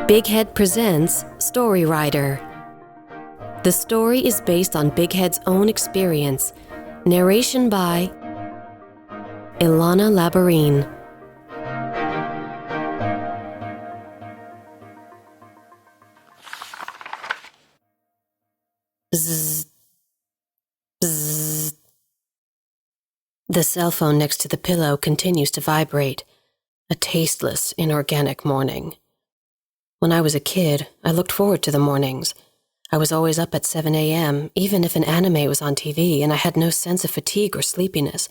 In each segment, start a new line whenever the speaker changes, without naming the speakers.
BIGHEAD presents Storyrider. The story is based on BIGHEAD's own experience. Narration by Ilana Labourene. Bzzz. Bzzz. The cell phone next to the pillow continues to vibrate. A tasteless, inorganic morning. When I was a kid, I looked forward to the mornings. I was always up at 7 a.m., even if an anime was on TV, and I had no sense of fatigue or sleepiness.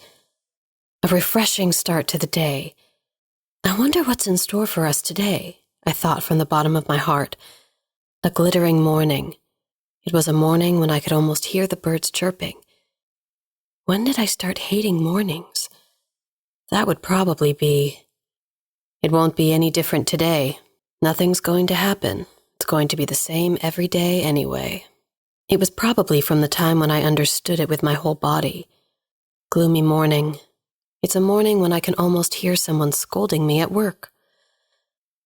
A refreshing start to the day. I wonder what's in store for us today, I thought from the bottom of my heart. A glittering morning. It was a morning when I could almost hear the birds chirping. When did I start hating mornings? That would probably be... It won't be any different today. Nothing's going to happen. It's going to be the same every day anyway. It was probably from the time when I understood it with my whole body. Gloomy morning. It's a morning when I can almost hear someone scolding me at work.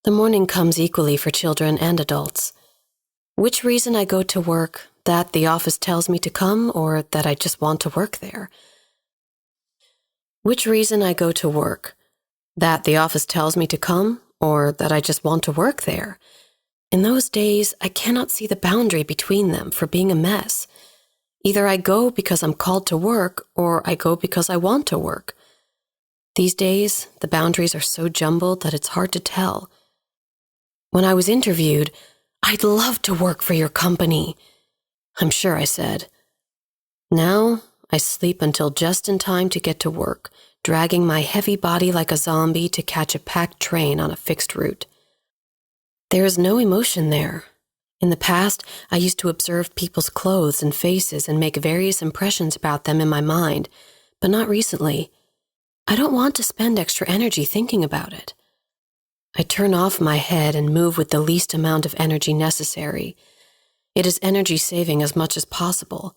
The morning comes equally for children and adults. Which reason I go to work, that the office tells me to come, or that I just want to work there? Which reason I go to work, that the office tells me to come, or that I just want to work there? In those days, I cannot see the boundary between them for being a mess. Either I go because I'm called to work, or I go because I want to work. These days, the boundaries are so jumbled that it's hard to tell. When I was interviewed, "I'd love to work for your company," I'm sure I said. Now, I sleep until just in time to get to work, dragging my heavy body like a zombie to catch a packed train on a fixed route. There is no emotion there. In the past, I used to observe people's clothes and faces and make various impressions about them in my mind, but not recently. I don't want to spend extra energy thinking about it. I turn off my head and move with the least amount of energy necessary. It is energy saving as much as possible.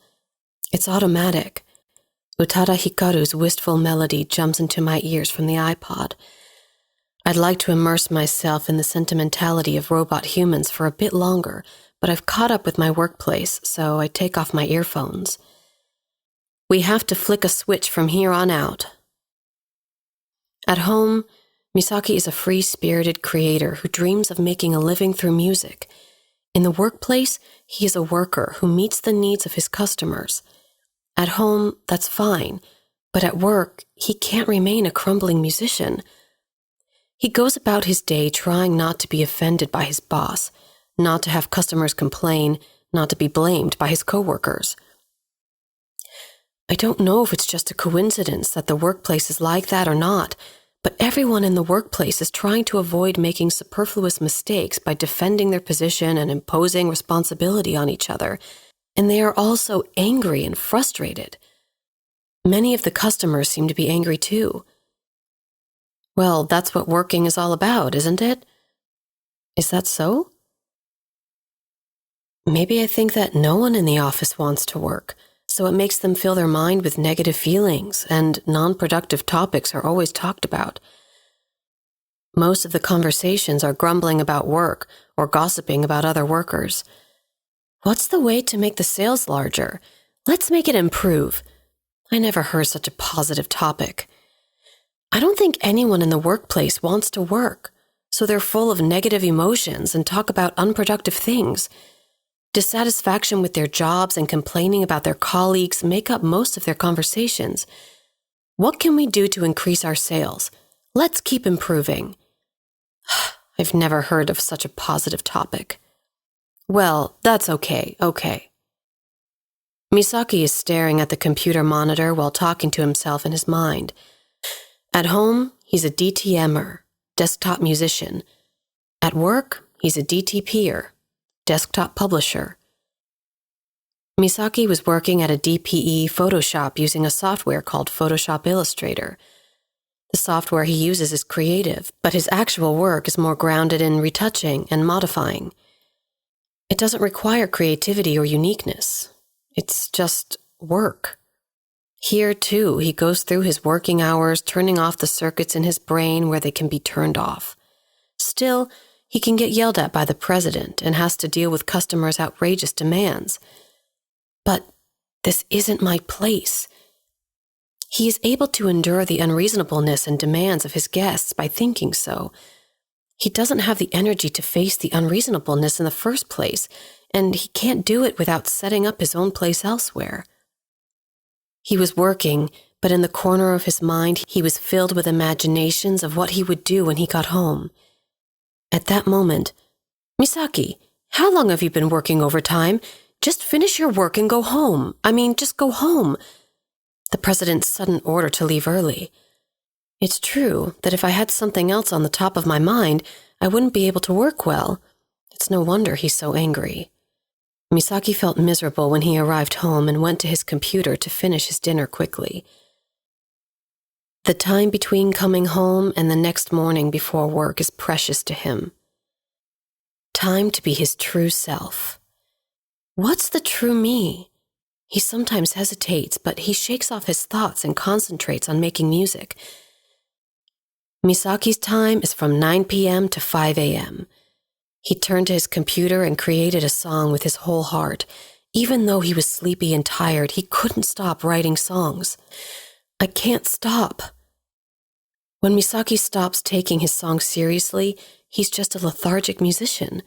It's automatic. Utada Hikaru's wistful melody jumps into my ears from the iPod. I'd like to immerse myself in the sentimentality of robot humans for a bit longer, but I've caught up with my workplace, so I take off my earphones. We have to flick a switch from here on out. At home, Misaki is a free-spirited creator who dreams of making a living through music. In the workplace, he is a worker who meets the needs of his customers. At home, that's fine, but at work, he can't remain a crumbling musician. He goes about his day trying not to be offended by his boss, not to have customers complain, not to be blamed by his coworkers. I don't know if it's just a coincidence that the workplace is like that or not, but everyone in the workplace is trying to avoid making superfluous mistakes by defending their position and imposing responsibility on each other, and they are all so angry and frustrated. Many of the customers seem to be angry too. Well, that's what working is all about, isn't it? Is that so? Maybe I think that no one in the office wants to work, so it makes them fill their mind with negative feelings, and non-productive topics are always talked about. Most of the conversations are grumbling about work or gossiping about other workers. What's the way to make the sales larger? Let's make it improve. I never heard such a positive topic. I don't think anyone in the workplace wants to work, so they're full of negative emotions and talk about unproductive things. Dissatisfaction with their jobs and complaining about their colleagues make up most of their conversations. What can we do to increase our sales? Let's keep improving. I've never heard of such a positive topic. Well, that's okay. Misaki is staring at the computer monitor while talking to himself in his mind. At home, he's a DTMer, desktop musician. At work, he's a DTPer, desktop publisher. Misaki was working at a DPE Photoshop using a software called Photoshop Illustrator. The software he uses is creative, but his actual work is more grounded in retouching and modifying. It doesn't require creativity or uniqueness. It's just work. Here, too, he goes through his working hours, turning off the circuits in his brain where they can be turned off. Still, He can get yelled at by the president and has to deal with customers' outrageous demands. But this isn't my place. He is able to endure the unreasonableness and demands of his guests by thinking so. He doesn't have the energy to face the unreasonableness in the first place, and he can't do it without setting up his own place elsewhere. He was working, but in the corner of his mind, he was filled with imaginations of what he would do when he got home. At that moment, "Misaki, how long have you been working overtime? Just finish your work and go home. Just go home." The president's sudden order to leave early. It's true that if I had something else on the top of my mind, I wouldn't be able to work well. It's no wonder he's so angry. Misaki felt miserable when he arrived home and went to his computer to finish his dinner quickly. The time between coming home and the next morning before work is precious to him. Time to be his true self. What's the true me? He sometimes hesitates, but he shakes off his thoughts and concentrates on making music. Misaki's time is from 9 p.m. to 5 a.m. He turned to his computer and created a song with his whole heart. Even though he was sleepy and tired, he couldn't stop writing songs. I can't stop. When Misaki stops taking his song seriously, he's just a lethargic musician.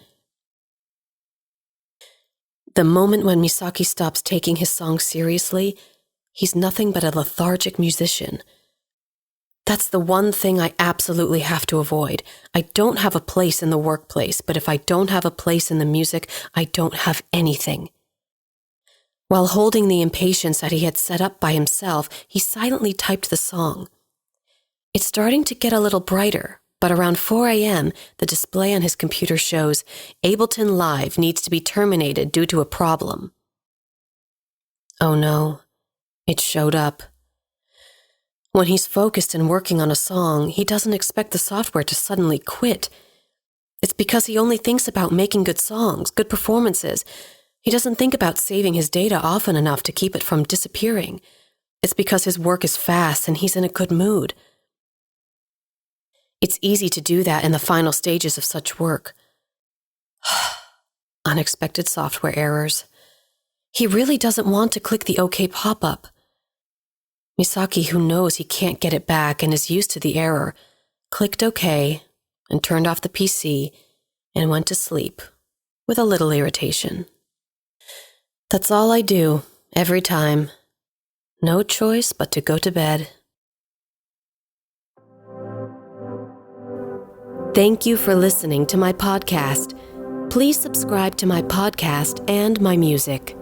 The moment when Misaki stops taking his song seriously, he's nothing but a lethargic musician. That's the one thing I absolutely have to avoid. I don't have a place in the workplace, but if I don't have a place in the music, I don't have anything. While holding the impatience that he had set up by himself, he silently typed the song. It's starting to get a little brighter, but around 4 a.m., the display on his computer shows, "Ableton Live needs to be terminated due to a problem." Oh no, it showed up. When he's focused and working on a song, he doesn't expect the software to suddenly quit. It's because he only thinks about making good songs, good performances. He doesn't think about saving his data often enough to keep it from disappearing. It's because his work is fast and he's in a good mood. It's easy to do that in the final stages of such work. Unexpected software errors. He really doesn't want to click the OK pop-up. Misaki, who knows he can't get it back and is used to the error, clicked OK and turned off the PC and went to sleep with a little irritation. That's all I do, every time. No choice but to go to bed. Thank you for listening to my podcast. Please subscribe to my podcast and my music.